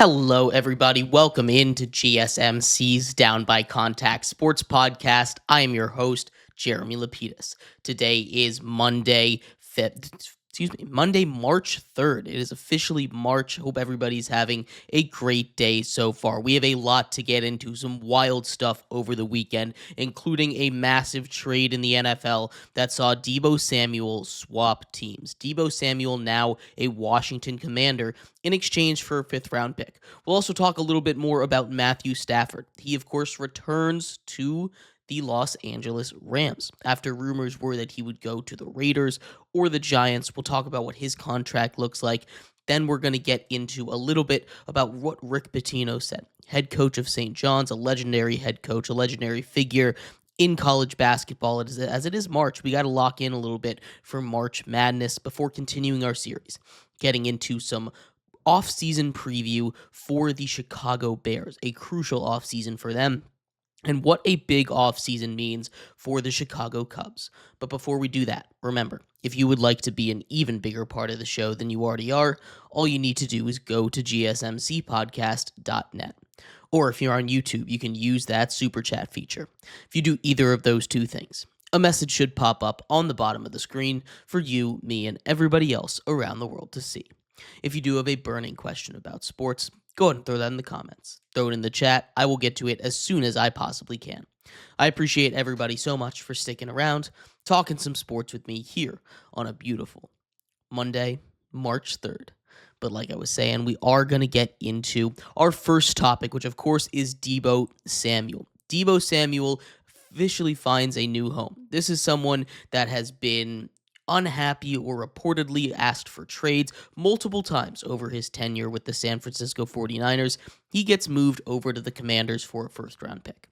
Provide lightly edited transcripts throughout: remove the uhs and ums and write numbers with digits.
Hello, everybody. Welcome into GSMC's Down by Contact Sports Podcast. I am your host, Jeremy Lapidus. Today is Monday, March 3rd. It is officially March. Hope everybody's having a great day so far. We have a lot to get into, some wild stuff over the weekend, including a massive trade in the NFL that saw Deebo Samuel swap teams. Deebo Samuel now a Washington Commander in exchange for a fifth-round pick. We'll also talk a little bit more about Matthew Stafford. He, of course, returns to the Los Angeles Rams after rumors were that he would go to the Raiders or the Giants. We'll talk about what his contract looks like. Then we're going to get into a little bit about what Rick Pitino said, head coach of St. John's, a legendary head coach, a legendary figure in college basketball. As it is March, we got to lock in a little bit for March Madness before continuing our series, getting into some off-season preview for the Chicago Bears, a crucial offseason for them, and what a big offseason means for the Chicago Cubs. But before we do that, remember, if you would like to be an even bigger part of the show than you already are, all you need to do is go to gsmcpodcast.net. Or if you're on YouTube, you can use that super chat feature. If you do either of those two things, a message should pop up on the bottom of the screen for you, me, and everybody else around the world to see. If you do have a burning question about sports, go ahead and throw that in the comments. Throw it in the chat. I will get to it as soon as I possibly can. I appreciate everybody so much for sticking around, talking some sports with me here on a beautiful Monday, March 3rd. But like I was saying, we are going to get into our first topic, which of course is Deebo Samuel. Deebo Samuel officially finds a new home. This is someone that has been unhappy or reportedly asked for trades multiple times over his tenure with the San Francisco 49ers. He gets moved over to the Commanders for a first-round pick.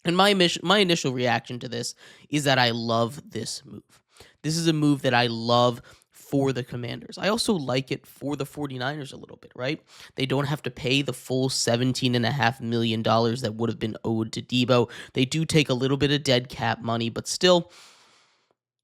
And my initial reaction to this is that I love this move. This is a move that I love for the Commanders. I also like it for the 49ers a little bit, right? They don't have to pay the full $17.5 million that would have been owed to Deebo. They do take a little bit of dead cap money, but still,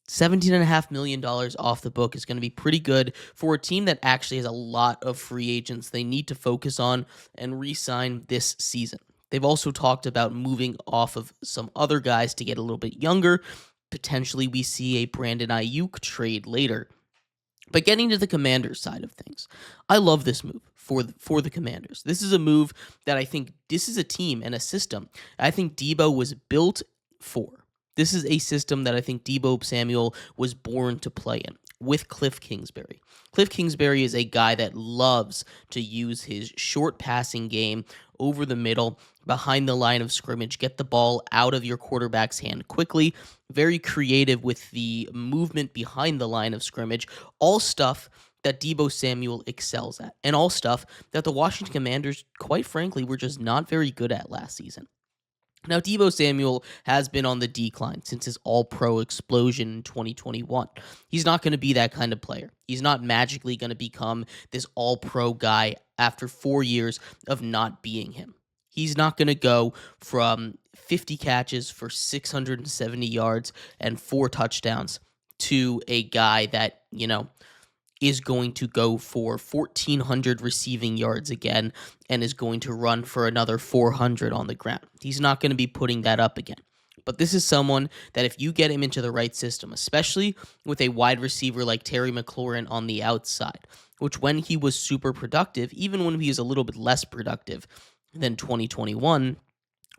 $17.5 million off the book is going to be pretty good for a team that actually has a lot of free agents they need to focus on and re-sign this season. They've also talked about moving off of some other guys to get a little bit younger. Potentially, we see a Brandon Ayuk trade later. But getting to the Commanders side of things, I love this move for the Commanders. This is a move that I think this is a team and a system I think Deebo was built for. This is a system that I think Deebo Samuel was born to play in with Cliff Kingsbury. Cliff Kingsbury is a guy that loves to use his short passing game over the middle, behind the line of scrimmage, get the ball out of your quarterback's hand quickly, very creative with the movement behind the line of scrimmage, all stuff that Deebo Samuel excels at, and all stuff that the Washington Commanders, quite frankly, were just not very good at last season. Now, Deebo Samuel has been on the decline since his all-pro explosion in 2021. He's not going to be that kind of player. He's not magically going to become this all-pro guy after 4 years of not being him. He's not going to go from 50 catches for 670 yards and 4 touchdowns to a guy that, is going to go for 1,400 receiving yards again and is going to run for another 400 on the ground. He's not going to be putting that up again. But this is someone that if you get him into the right system, especially with a wide receiver like Terry McLaurin on the outside, which when he was super productive, even when he was a little bit less productive than 2021,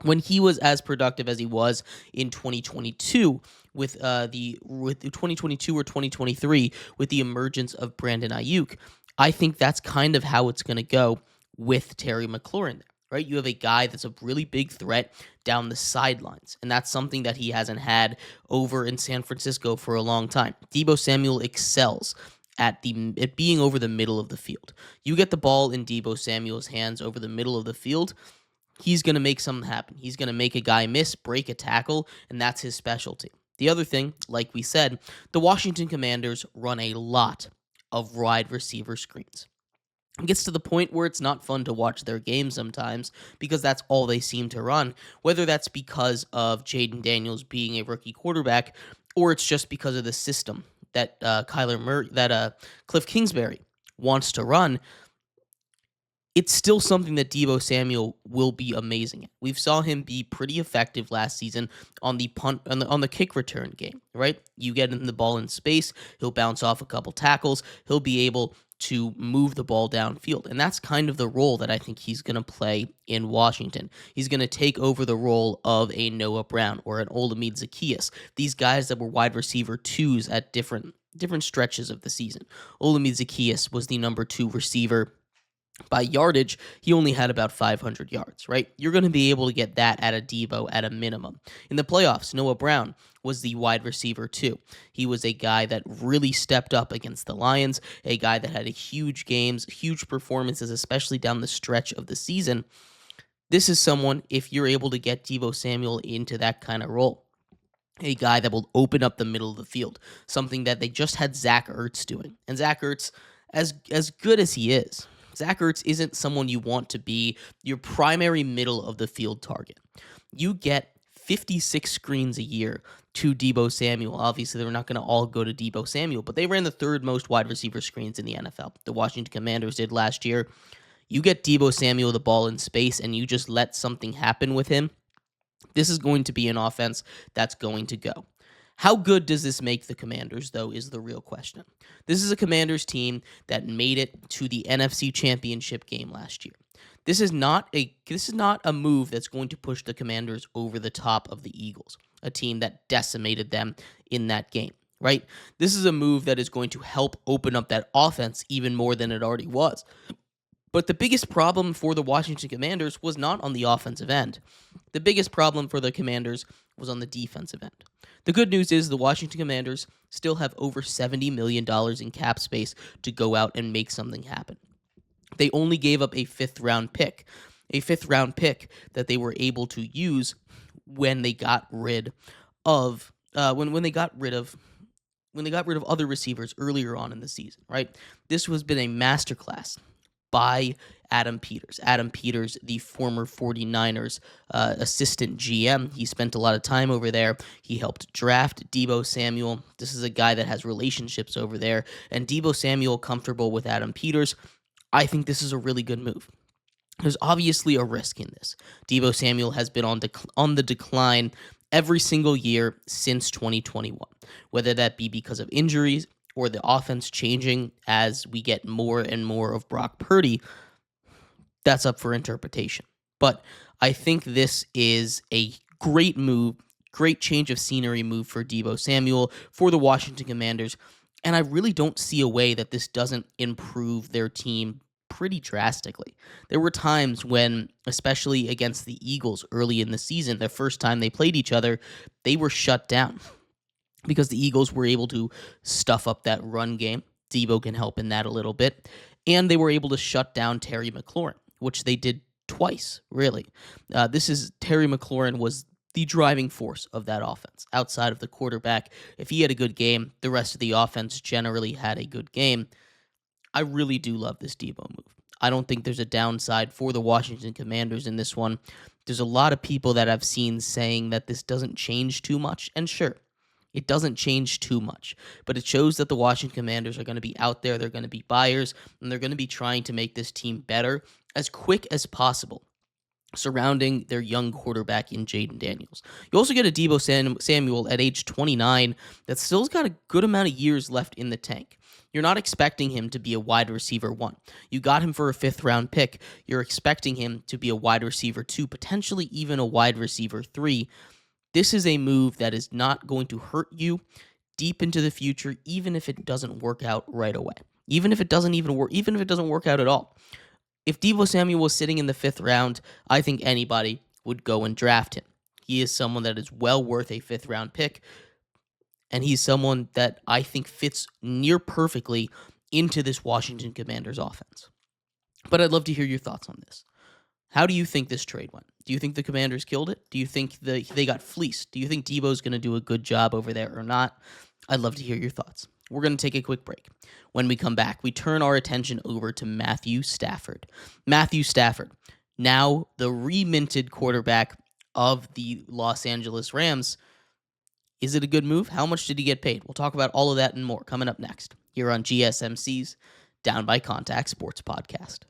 when he was as productive as he was in 2022 with 2022 or 2023 with the emergence of Brandon Ayuk, I think that's kind of how it's going to go with Terry McLaurin, right? You have a guy that's a really big threat down the sidelines, and that's something that he hasn't had over in San Francisco for a long time. Deebo Samuel excels at being over the middle of the field. You get the ball in Deebo Samuel's hands over the middle of the field, he's going to make something happen. He's going to make a guy miss, break a tackle, and that's his specialty. The other thing, like we said, the Washington Commanders run a lot of wide receiver screens. It gets to the point where it's not fun to watch their games sometimes because that's all they seem to run, whether that's because of Jaden Daniels being a rookie quarterback or it's just because of the system that Cliff Kingsbury wants to run. it's still something that Deebo Samuel will be amazing at. We've saw him be pretty effective last season on the punt on the kick return game, right? You get him the ball in space, he'll bounce off a couple tackles, he'll be able to move the ball downfield. And that's kind of the role that I think he's going to play in Washington. He's going to take over the role of a Noah Brown or an Olamide Zaccheaus, these guys that were wide receiver twos at different stretches of the season. Olamide Zaccheaus was the number 2 receiver by yardage. He only had about 500 yards, right? You're going to be able to get that at a Deebo at a minimum. In the playoffs, Noah Brown was the wide receiver too. He was a guy that really stepped up against the Lions, a guy that had huge games, huge performances, especially down the stretch of the season. This is someone, if you're able to get Deebo Samuel into that kind of role, a guy that will open up the middle of the field, something that they just had Zach Ertz doing. And Zach Ertz, as good as he is, Zach Ertz isn't someone you want to be your primary middle of the field target. You get 56 screens a year to Deebo Samuel. Obviously, they're not going to all go to Deebo Samuel, but they ran the 3rd most wide receiver screens in the NFL. The Washington Commanders did last year. You get Deebo Samuel the ball in space and you just let something happen with him. This is going to be an offense that's going to go. How good does this make the Commanders, though, is the real question. This is a Commanders team that made it to the NFC Championship game last year. This is not a move that's going to push the Commanders over the top of the Eagles, a team that decimated them in that game, right? This is a move that is going to help open up that offense even more than it already was. But the biggest problem for the Washington Commanders was not on the offensive end. The biggest problem for the Commanders was on the defensive end. The good news is the Washington Commanders still have over $70 million in cap space to go out and make something happen. They only gave up a 5th-round pick that they were able to use when they got rid of when they got rid of other receivers earlier on in the season. Right, this has been a masterclass by Adam Peters. Adam Peters, the former 49ers assistant GM. He spent a lot of time over there. He helped draft Deebo Samuel. This is a guy that has relationships over there. And Deebo Samuel comfortable with Adam Peters. I think this is a really good move. There's obviously a risk in this. Deebo Samuel has been on the decline every single year since 2021, whether that be because of injuries or the offense changing as we get more and more of Brock Purdy. That's up for interpretation. But I think this is a great move, great change of scenery move for Deebo Samuel, for the Washington Commanders, and I really don't see a way that this doesn't improve their team pretty drastically. There were times when, especially against the Eagles early in the season, the first time they played each other, they were shut down because the Eagles were able to stuff up that run game. Deebo can help in that a little bit. And they were able to shut down Terry McLaurin, which they did twice, really. Terry McLaurin was the driving force of that offense. Outside of the quarterback, if he had a good game, the rest of the offense generally had a good game. I really do love this Deebo move. I don't think there's a downside for the Washington Commanders in this one. There's a lot of people that I've seen saying that this doesn't change too much, and sure, it doesn't change too much, but it shows that the Washington Commanders are going to be out there, they're going to be buyers, and they're going to be trying to make this team better as quick as possible, surrounding their young quarterback in Jaden Daniels. You also get a Deebo Samuel at age 29 that still's got a good amount of years left in the tank. You're not expecting him to be a wide receiver 1. You got him for a 5th-round pick. You're expecting him to be a wide receiver 2, potentially even a wide receiver 3. This is a move that is not going to hurt you deep into the future, even if it doesn't work out right away. Even if it doesn't work out at all. If Deebo Samuel was sitting in the 5th round, I think anybody would go and draft him. He is someone that is well worth a 5th-round pick, and he's someone that I think fits near perfectly into this Washington Commanders offense. But I'd love to hear your thoughts on this. How do you think this trade went? Do you think the Commanders killed it? Do you think they got fleeced? Do you think Deebo's going to do a good job over there or not? I'd love to hear your thoughts. We're going to take a quick break. When we come back, we turn our attention over to Matthew Stafford. Matthew Stafford, now the reminted quarterback of the Los Angeles Rams. Is it a good move? How much did he get paid? We'll talk about all of that and more coming up next here on GSMC's Down by Contact Sports Podcast.